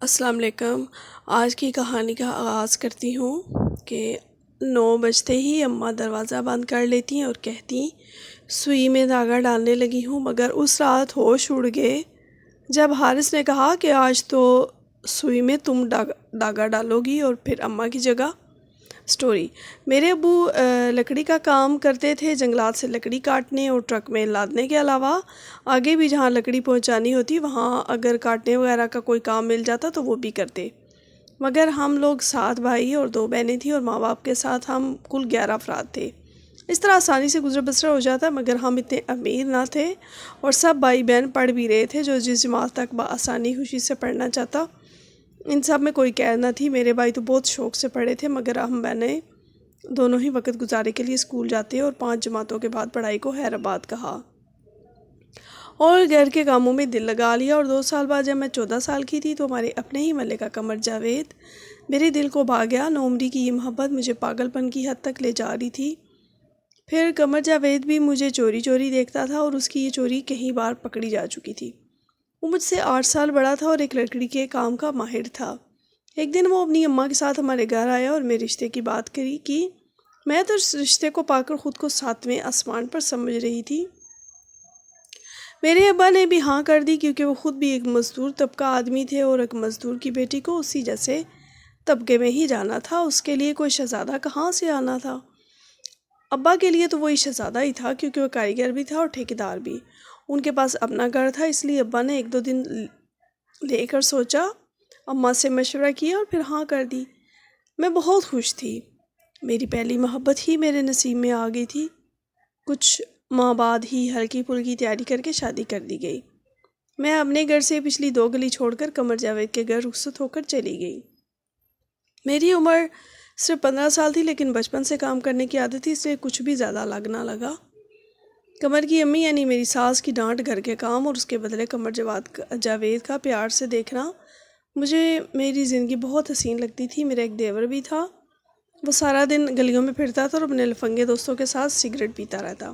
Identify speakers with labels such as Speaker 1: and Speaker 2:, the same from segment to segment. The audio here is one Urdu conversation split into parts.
Speaker 1: السلام علیکم۔ آج کی کہانی کا آغاز کرتی ہوں کہ 9 بجتے ہی اماں دروازہ بند کر لیتی ہیں اور کہتی سوئی میں دھاگا ڈالنے لگی ہوں، مگر اس رات ہوش اڑ گئے جب حارث نے کہا کہ آج تو سوئی میں تم دھاگا ڈالو گی اور پھر اماں کی جگہ۔ سٹوری: میرے ابو لکڑی کا کام کرتے تھے، جنگلات سے لکڑی کاٹنے اور ٹرک میں لادنے کے علاوہ آگے بھی جہاں لکڑی پہنچانی ہوتی وہاں اگر کاٹنے وغیرہ کا کوئی کام مل جاتا تو وہ بھی کرتے۔ مگر ہم لوگ 7 بھائی اور 2 بہنیں تھیں اور ماں باپ کے ساتھ ہم کل 11 افراد تھے۔ اس طرح آسانی سے گزر بسر ہو جاتا، مگر ہم اتنے امیر نہ تھے اور سب بھائی بہن پڑھ بھی رہے تھے، جو جس جماعت تک بآسانی خوشی سے پڑھنا چاہتا۔ ان سب میں کوئی قید نہ تھی۔ میرے بھائی تو بہت شوق سے پڑھے تھے، مگر ہم بہنیں دونوں ہی وقت گزارے کے لیے اسکول جاتے اور 5 جماعتوں کے بعد پڑھائی کو خیر آباد کہا اور گھر کے کاموں میں دل لگا لیا۔ اور 2 سال بعد جب میں 14 سال کی تھی تو ہمارے اپنے ہی محلے کا قمر جاوید میرے دل کو بھا گیا۔ نوعمری کی یہ محبت مجھے پاگل پن کی حد تک لے جا رہی تھی۔ پھر قمر جاوید بھی مجھے چوری چوری دیکھتا تھا اور اس کی یہ چوری کئی بار پکڑی جا چکی تھی۔ وہ مجھ سے 8 سال بڑا تھا اور ایک لکڑی کے کام کا ماہر تھا۔ ایک دن وہ اپنی اماں کے ساتھ ہمارے گھر آیا اور میرے رشتے کی بات کی۔ میں تو اس رشتے کو پا کر خود کو 7ویں آسمان پر سمجھ رہی تھی۔ میرے ابا نے بھی ہاں کر دی، کیونکہ وہ خود بھی ایک مزدور طبقہ آدمی تھے اور ایک مزدور کی بیٹی کو اسی جیسے طبقے میں ہی جانا تھا۔ اس کے لیے کوئی شہزادہ کہاں سے آنا تھا؟ ابا کے لیے تو وہی شہزادہ ہی تھا، کیونکہ وہ کاریگر بھی تھا اور ٹھیکیدار بھی۔ ان کے پاس اپنا گھر تھا، اس لیے ابا نے 1-2 دن لے کر سوچا، اماں سے مشورہ کیا اور پھر ہاں کر دی۔ میں بہت خوش تھی۔ میری پہلی محبت ہی میرے نصیب میں آ گئی تھی۔ کچھ ماہ بعد ہی ہلکی پھلکی تیاری کر کے شادی کر دی گئی۔ میں اپنے گھر سے پچھلی 2 گلی چھوڑ کر قمر جاوید کے گھر رخصت ہو کر چلی گئی۔ میری عمر صرف 15 سال تھی، لیکن بچپن سے کام کرنے کی عادت تھی، اس لیے کچھ بھی زیادہ الگ نہ لگا۔ قمر کی امی یعنی میری ساس کی ڈانٹ، گھر کے کام اور اس کے بدلے قمر جاوید کا پیار سے دیکھنا مجھے میری زندگی بہت حسین لگتی تھی۔ میرا ایک دیور بھی تھا، وہ سارا دن گلیوں میں پھرتا تھا اور اپنے لفنگے دوستوں کے ساتھ سگریٹ پیتا رہتا۔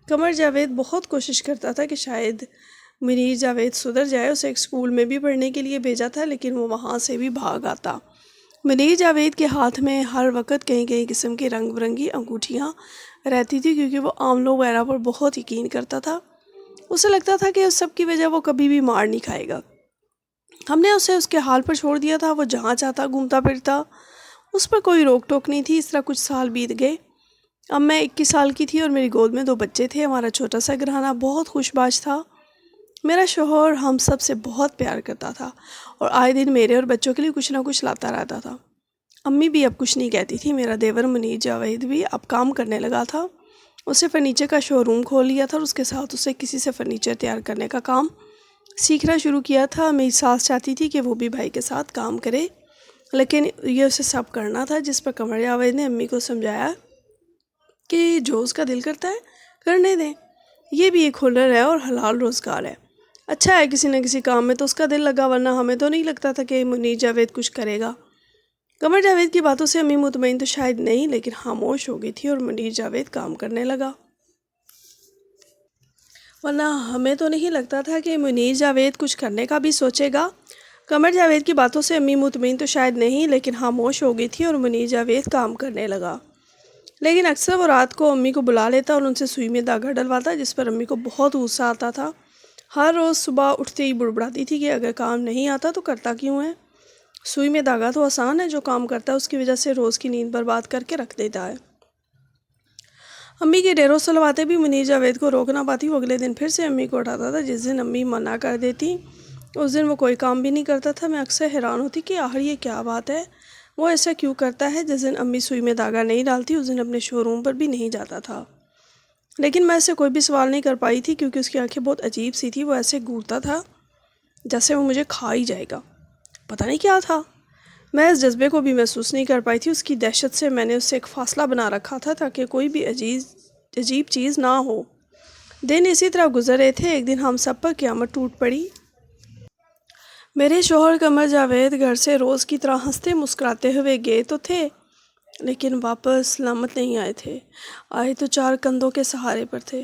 Speaker 1: قمر جاوید بہت کوشش کرتا تھا کہ شاید منیر جاوید سدھر جائے۔ اسے ایک اسکول میں بھی پڑھنے کے لیے بھیجا تھا، لیکن وہ وہاں سے بھی بھاگ آتا۔ منیر جاوید کے ہاتھ میں ہر وقت کئی قسم کی رنگ برنگی انگوٹھیاں رہتی تھی، کیونکہ وہ عام وغیرہ پر بہت یقین کرتا تھا۔ اسے لگتا تھا کہ اس سب کی وجہ وہ کبھی بھی مار نہیں کھائے گا۔ ہم نے اسے اس کے حال پر چھوڑ دیا تھا، وہ جہاں چاہتا گھومتا پھرتا، اس پر کوئی روک ٹوک نہیں تھی۔ اس طرح کچھ سال بیت گئے۔ اب میں 21 سال کی تھی اور میری گود میں 2 بچے تھے۔ ہمارا چھوٹا سا گھرانہ بہت خوش باش تھا۔ میرا شوہر ہم سب سے بہت پیار کرتا تھا اور آئے دن میرے اور بچوں کے لیے کچھ نہ کچھ لاتا رہتا تھا۔ امی بھی اب کچھ نہیں کہتی تھی۔ میرا دیور منیر جاوید بھی اب کام کرنے لگا تھا۔ اسے فرنیچر کا شو روم کھول لیا تھا اور اس کے ساتھ اسے کسی سے فرنیچر تیار کرنے کا کام سیکھنا شروع کیا تھا۔ میری ساس چاہتی تھی کہ وہ بھی بھائی کے ساتھ کام کرے، لیکن یہ اسے سب کرنا تھا، جس پر قمر جاوید نے امی کو سمجھایا کہ جو اس کا دل کرتا ہے کرنے دیں، یہ بھی ایک ہنر ہے اور حلال روزگار ہے۔ اچھا ہے کسی نہ کسی کام میں تو اس کا دل لگا، ورنہ ہمیں تو نہیں لگتا تھا کہ منیر جاوید کچھ کرے گا۔ قمر جاوید کی باتوں سے امی مطمئن تو شاید نہیں، لیکن خاموش ہو گئی تھی اور منیر جاوید کام کرنے لگا، ورنہ ہمیں تو نہیں لگتا تھا کہ منیر جاوید کچھ کرنے کا بھی سوچے گا۔ قمر جاوید کی باتوں سے امی مطمئن تو شاید نہیں، لیکن خاموش ہو گئی تھی اور منیر جاوید کام کرنے لگا۔ لیکن اکثر وہ رات کو امی کو بلا لیتا اور ان سے سوئی میں دھاگا ڈلواتا، جس پر امی کو بہت غصہ آتا تھا۔ ہر روز صبح اٹھتے ہی بڑبڑاتی تھی کہ اگر کام نہیں آتا تو کرتا کیوں ہے؟ سوئی میں دھاگا تو آسان ہے، جو کام کرتا ہے اس کی وجہ سے روز کی نیند برباد کر کے رکھ دیتا ہے۔ امی کے ڈیروں سلواتے بھی منیر جاوید کو روک نہ پاتی۔ وہ اگلے دن پھر سے امی کو اٹھاتا تھا۔ جس دن امی منع کر دیتی اس دن وہ کوئی کام بھی نہیں کرتا تھا۔ میں اکثر حیران ہوتی کہ آخر یہ کیا بات ہے، وہ ایسا کیوں کرتا ہے؟ جس دن امی سوئی میں دھاگا نہیں ڈالتی اس دن اپنے شو روم پر بھی نہیں جاتا تھا، لیکن میں اسے کوئی بھی سوال نہیں کر پائی تھی، کیونکہ اس کی آنکھیں بہت عجیب سی تھی۔ وہ ایسے گھورتا تھا جیسے وہ مجھے کھا ہی جائے گا، پتہ نہیں کیا تھا۔ میں اس جذبے کو بھی محسوس نہیں کر پائی تھی۔ اس کی دہشت سے میں نے اس سے ایک فاصلہ بنا رکھا تھا تاکہ کوئی بھی عجیب چیز نہ ہو۔ دن اسی طرح گزر رہے تھے۔ ایک دن ہم سب پر قیامت ٹوٹ پڑی۔ میرے شوہر قمر جاوید گھر سے روز کی طرح ہنستے مسکراتے ہوئے گئے تو تھے، لیکن واپس سلامت نہیں آئے تھے۔ آئے تو 4 کندھوں کے سہارے پر تھے۔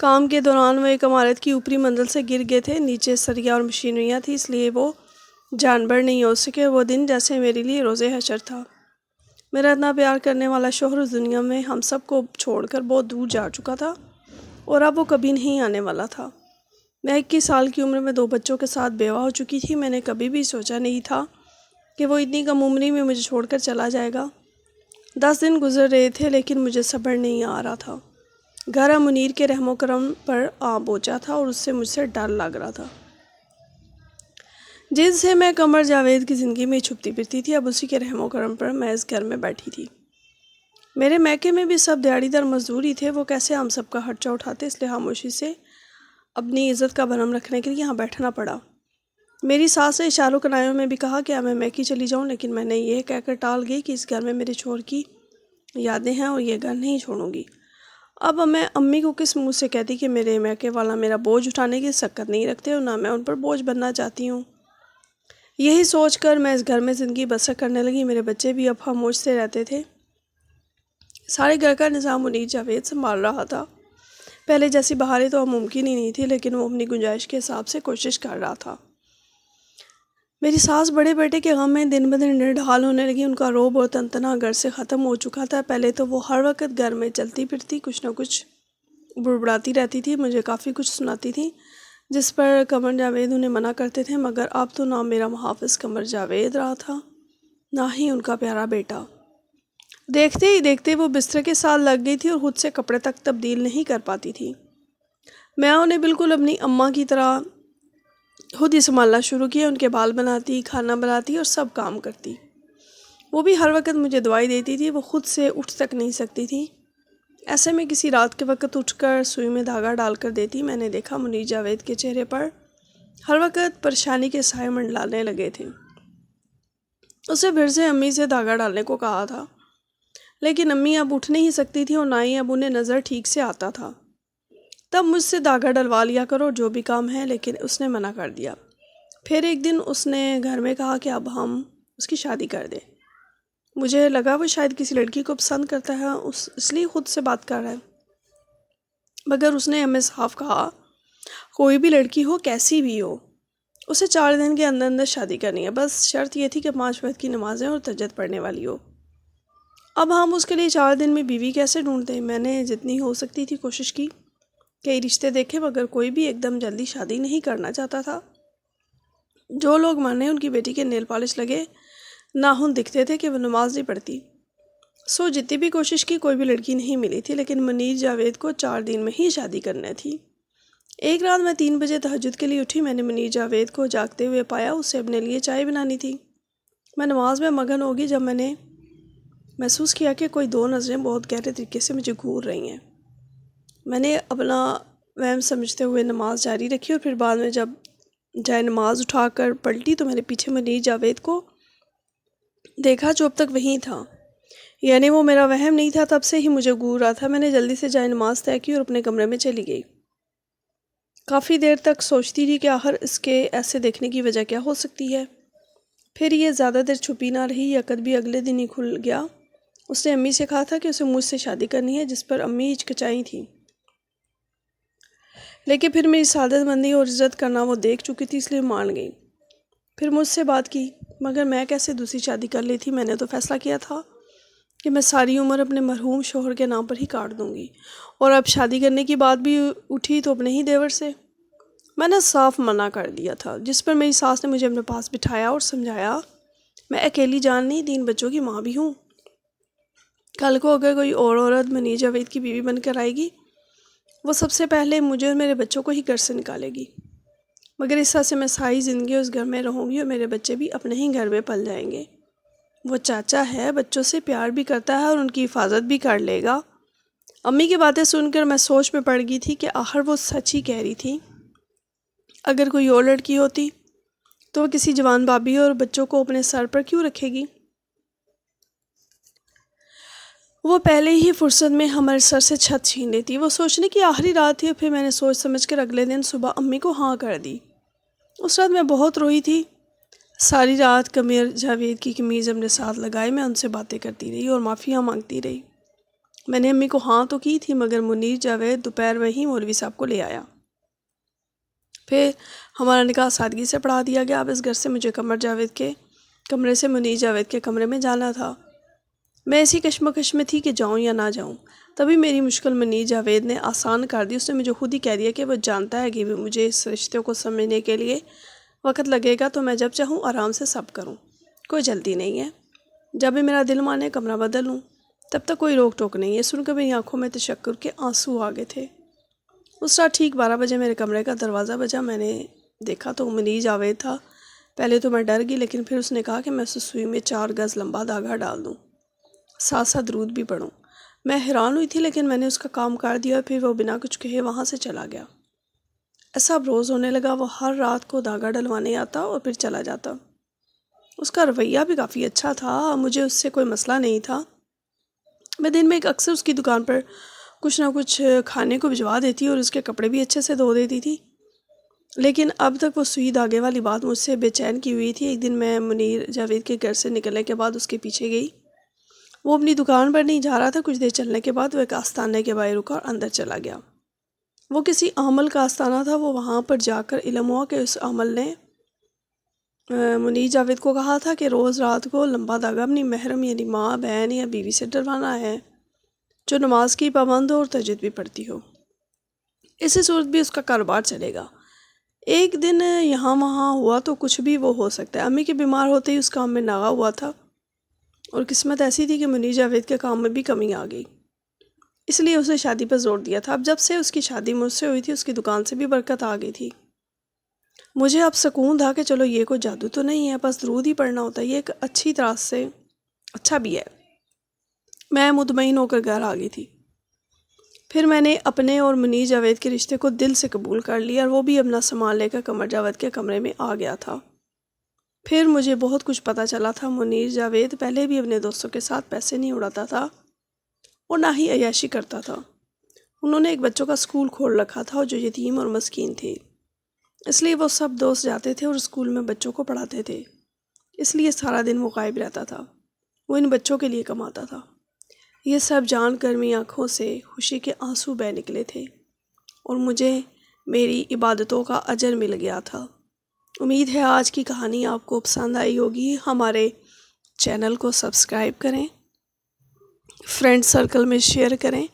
Speaker 1: کام کے دوران وہ ایک عمارت کی اوپری منزل سے گر گئے تھے۔ نیچے سریا اور مشینریاں تھی، اس لیے وہ جانور نہیں ہو سکے وہ دن جیسے میرے لیے روز حشر تھا۔ میرا اتنا پیار کرنے والا شوہر اس دنیا میں ہم سب کو چھوڑ کر بہت دور جا چکا تھا اور اب وہ کبھی نہیں آنے والا تھا۔ میں 21 سال کی عمر میں 2 بچوں کے ساتھ بیوہ ہو چکی تھی۔ میں نے کبھی بھی سوچا نہیں تھا کہ وہ اتنی کم عمری میں مجھے چھوڑ کر چلا جائے گا۔ 10 دن گزر رہے تھے لیکن مجھے صبر نہیں آ رہا تھا۔ گھر منیر کے رحم و کرم پر آ پہنچا تھا اور اس سے مجھ سے ڈر لگ رہا تھا۔ جس سے میں قمر جاوید کی زندگی میں چھپتی پھرتی تھی، اب اسی کے رحم و کرم پر میں اس گھر میں بیٹھی تھی۔ میرے میکے میں بھی سب دیہڑی در مزدور ہی تھے۔ وہ کیسے ہم سب کا خرچہ اٹھاتے، اس لیے خاموشی سے اپنی عزت کا بھرم رکھنے کے لیے یہاں بیٹھنا پڑا۔ میری ساس نے اشاروں کنایوں میں بھی کہا کہ میں میکی چلی جاؤں، لیکن میں نے یہ کہہ کر ٹال گئی کہ اس گھر میں میرے شوہر کی یادیں ہیں اور یہ گھر نہیں چھوڑوں گی۔ اب میں امی کو کس منہ سے کہتی کہ میرے میکے والا میرا بوجھ اٹھانے کی سکت نہیں رکھتے اور نہ میں ان پر بوجھ بننا چاہتی ہوں۔ یہی سوچ کر میں اس گھر میں زندگی بسر کرنے لگی۔ میرے بچے بھی اب خاموش سے رہتے تھے۔ سارے گھر کا نظام منیر جاوید سنبھال رہا تھا۔ پہلے جیسی بہاریں تو اب ممکن ہی نہیں تھی، لیکن وہ اپنی گنجائش کے حساب سے کوشش کر رہا تھا۔ میری ساس بڑے بیٹے کے غم میں دن بدن نڈھال ہونے لگی۔ ان کا روب اور تنتنا گھر سے ختم ہو چکا تھا۔ پہلے تو وہ ہر وقت گھر میں چلتی پھرتی کچھ نہ کچھ بڑبڑاتی رہتی تھی، مجھے کافی کچھ سناتی تھی جس پر قمر جاوید انہیں منع کرتے تھے، مگر اب تو نہ میرا محافظ قمر جاوید رہا تھا نہ ہی ان کا پیارا بیٹا۔ دیکھتے ہی دیکھتے وہ بستر کے ساتھ لگ گئی تھی اور خود سے کپڑے تک تبدیل نہیں کر پاتی تھی۔ میں انہیں بالکل اپنی اماں کی طرح خود ہی سنبھالنا شروع کیا۔ ان کے بال بناتی، کھانا بناتی اور سب کام کرتی۔ وہ بھی ہر وقت مجھے دعائی دیتی تھی۔ وہ خود سے اٹھ تک نہیں سکتی تھی۔ ایسے میں کسی رات کے وقت اٹھ کر سوئی میں دھاگا ڈال کر دیتی۔ میں نے دیکھا منیر جاوید کے چہرے پر ہر وقت پریشانی کے سائے منڈلانے لگے تھے۔ اسے پھر سے امی سے دھاگا ڈالنے کو کہا تھا، لیکن امی اب اٹھ نہیں سکتی تھی اور نہ ہی اب انہیں نظر ٹھیک سے آتا تھا۔ تب مجھ سے دھاگا ڈلوا لیا کرو جو بھی کام ہے، لیکن اس نے منع کر دیا۔ پھر ایک دن اس نے گھر میں کہا کہ اب ہم اس کی شادی کر دیں۔ مجھے لگا وہ شاید کسی لڑکی کو پسند کرتا ہے، اس لیے خود سے بات کر رہا ہے، مگر اس نے ہمیں صاف کہا کوئی بھی لڑکی ہو، کیسی بھی ہو، اسے 4 دن کے اندر اندر شادی کرنی ہے، بس شرط یہ تھی کہ 5 وقت کی نمازیں اور تہجد پڑھنے والی ہو۔ اب ہم اس کے لیے 4 دن میں بیوی کیسے ڈھونڈتے؟ میں نے جتنی ہو سکتی تھی کوشش کی، کئی رشتے دیکھے، مگر کوئی بھی ایک دم جلدی شادی نہیں کرنا چاہتا تھا۔ جو لوگ مانے ان کی بیٹی کے نیل پالش لگے ناخن دکھتے تھے کہ وہ نماز نہیں پڑھتی۔ جتنی بھی کوشش کی کوئی بھی لڑکی نہیں ملی تھی، لیکن منیر جاوید کو 4 دن میں ہی شادی کرنا تھی۔ ایک رات میں 3 بجے تہجد کے لیے اٹھی۔ میں نے منیر جاوید کو جاگتے ہوئے پایا، اسے اپنے لیے چائے بنانی تھی۔ میں نماز میں مگن ہوگی جب میں نے محسوس کیا کہ کوئی 2 نظریں بہت گہرے طریقے سے مجھے گھور رہی ہیں۔ میں نے اپنا وہم سمجھتے ہوئے نماز جاری رکھی اور پھر بعد میں جب جائے نماز اٹھا کر پلٹی تو میں نے پیچھے منیر جاوید کو دیکھا جو اب تک وہیں تھا، یعنی وہ میرا وہم نہیں تھا، تب سے ہی مجھے گھور رہا تھا۔ میں نے جلدی سے جائے نماز طے کی اور اپنے کمرے میں چلی گئی۔ کافی دیر تک سوچتی رہی کہ آخر اس کے ایسے دیکھنے کی وجہ کیا ہو سکتی ہے۔ پھر یہ زیادہ دیر چھپی نہ رہی، عقد بھی اگلے دن ہی کھل گیا۔ اس نے امی سے کہا تھا کہ اسے مجھ سے شادی کرنی ہے، جس پر امی ہچکچائی تھیں، لیکن پھر میری سعادت مندی اور عزت کرنا وہ دیکھ چکی تھی، اس لیے مان گئی۔ پھر مجھ سے بات کی، مگر میں کیسے دوسری شادی کر لی تھی؟ میں نے تو فیصلہ کیا تھا کہ میں ساری عمر اپنے مرحوم شوہر کے نام پر ہی کاٹ دوں گی، اور اب شادی کرنے کی بات بھی اٹھی تو اپنے ہی دیور سے۔ میں نے صاف منع کر دیا تھا، جس پر میری ساس نے مجھے اپنے پاس بٹھایا اور سمجھایا میں اکیلی جان نہیں، 3 بچوں کی ماں بھی ہوں۔ کل کو اگر کوئی اور عورت منیر جاوید کی بیوی بن کر آئے گی، وہ سب سے پہلے مجھے اور میرے بچوں کو ہی گھر سے نکالے گی، مگر اس طرح سے میں ساری زندگی اس گھر میں رہوں گی اور میرے بچے بھی اپنے ہی گھر میں پل جائیں گے۔ وہ چاچا ہے، بچوں سے پیار بھی کرتا ہے اور ان کی حفاظت بھی کر لے گا۔ امی کی باتیں سن کر میں سوچ میں پڑ گئی تھی کہ آخر وہ سچ ہی کہہ رہی تھی۔ اگر کوئی اور لڑکی ہوتی تو وہ کسی جوان بابی اور بچوں کو اپنے سر پر کیوں رکھے گی؟ وہ پہلے ہی فرصت میں ہمارے سر سے چھت چھین لیتی۔ وہ سوچنے کی آخری رات تھی اور پھر میں نے سوچ سمجھ کر اگلے دن صبح امی کو ہاں کر دی۔ اس رات میں بہت روئی تھی۔ ساری رات قمر جاوید کی قمیض اپنے ساتھ لگائے میں ان سے باتیں کرتی رہی اور معافیاں مانگتی رہی۔ میں نے امی کو ہاں تو کی تھی، مگر منیر جاوید دوپہر میں ہی مولوی صاحب کو لے آیا۔ پھر ہمارا نکاح سادگی سے پڑھا دیا گیا۔ اب اس گھر سے مجھے کمرے سے منیر جاوید کے کمرے میں جانا تھا۔ میں ایسی کشمکش میں تھی کہ جاؤں یا نہ جاؤں۔ تبھی میری مشکل منیر جاوید نے آسان کر دی۔ اس نے مجھے خود ہی کہہ دیا کہ وہ جانتا ہے کہ مجھے اس رشتے کو سمجھنے کے لیے وقت لگے گا، تو میں جب چاہوں آرام سے سب کروں، کوئی جلدی نہیں ہے۔ جب بھی میرا دل مانے کمرہ بدل لوں، تب تک کوئی روک ٹوک نہیں ہے۔ سن کر میری آنکھوں میں تشکر کے آنسو آ گئے تھے۔ اس رات ٹھیک 12 بجے میرے کمرے کا دروازہ بجا۔ میں نے دیکھا تو منیر جاوید تھا۔ پہلے تو میں ڈر گئی، لیکن پھر اس نے کہا کہ میں اس سوئی میں 4 گز لمبا دھاگا ڈال دوں، ساتھ ساتھ درود بھی پڑھوں۔ میں حیران ہوئی تھی، لیکن میں نے اس کا کام کر دیا اور پھر وہ بنا کچھ کہے وہاں سے چلا گیا۔ ایسا اب روز ہونے لگا۔ وہ ہر رات کو دھاگا ڈلوانے آتا اور پھر چلا جاتا۔ اس کا رویہ بھی کافی اچھا تھا، مجھے اس سے کوئی مسئلہ نہیں تھا۔ میں دن میں اکثر اس کی دکان پر کچھ نہ کچھ کھانے کو بھجوا دیتی اور اس کے کپڑے بھی اچھے سے دھو دیتی تھی، لیکن اب تک وہ سوئی دھاگے والی بات مجھ سے بے چین کی ہوئی تھی۔ ایک دن میں منیر جاوید کے گھر سے نکلنے کے بعد اس کے پیچھے گئی۔ وہ اپنی دکان پر نہیں جا رہا تھا۔ کچھ دیر چلنے کے بعد وہ ایک آستانے کے باہر رکا اور اندر چلا گیا۔ وہ کسی عامل کا آستانہ تھا۔ وہ وہاں پر جا کر علم ہوا کہ اس عامل نے منیر جاوید کو کہا تھا کہ روز رات کو لمبا دھاگا اپنی محرم یعنی ماں، بہن یا بیوی سے ڈلوانا ہے جو نماز کی پابند ہو اور تہجد بھی پڑھتی ہو۔ اسی صورت بھی اس کا کاروبار چلے گا۔ ایک دن یہاں وہاں ہوا تو کچھ بھی وہ ہو سکتا ہے۔ امی کے بیمار ہوتے ہی اس کام میں ناغہ ہوا تھا، اور قسمت ایسی تھی کہ منیر جاوید کے کام میں بھی کمی آ گئی، اس لیے اسے شادی پر زور دیا تھا۔ اب جب سے اس کی شادی مجھ سے ہوئی تھی، اس کی دکان سے بھی برکت آ گئی تھی۔ مجھے اب سکون تھا کہ چلو یہ کوئی جادو تو نہیں ہے، بس درود ہی پڑھنا ہوتا ہے، یہ ایک اچھی طرح سے اچھا بھی ہے۔ میں مطمئن ہو کر گھر آ گئی تھی۔ پھر میں نے اپنے اور منیر جاوید کے رشتے کو دل سے قبول کر لیا، اور وہ بھی اپنا سامان لے کر قمر جاوید کے کمرے میں آ گیا تھا۔ پھر مجھے بہت کچھ پتہ چلا تھا۔ منیر جاوید پہلے بھی اپنے دوستوں کے ساتھ پیسے نہیں اڑاتا تھا اور نہ ہی عیاشی کرتا تھا۔ انہوں نے ایک بچوں کا اسکول کھول رکھا تھا جو یتیم اور مسکین تھے، اس لیے وہ سب دوست جاتے تھے اور اسکول میں بچوں کو پڑھاتے تھے، اس لیے سارا دن وہ غائب رہتا تھا۔ وہ ان بچوں کے لیے کماتا تھا۔ یہ سب جان کر میری آنکھوں سے خوشی کے آنسو بہہ نکلے تھے، اور مجھے میری عبادتوں کا اجر مل گیا تھا۔ امید ہے آج کی کہانی آپ کو پسند آئی ہوگی۔ ہمارے چینل کو سبسکرائب کریں، فرینڈ سرکل میں شیئر کریں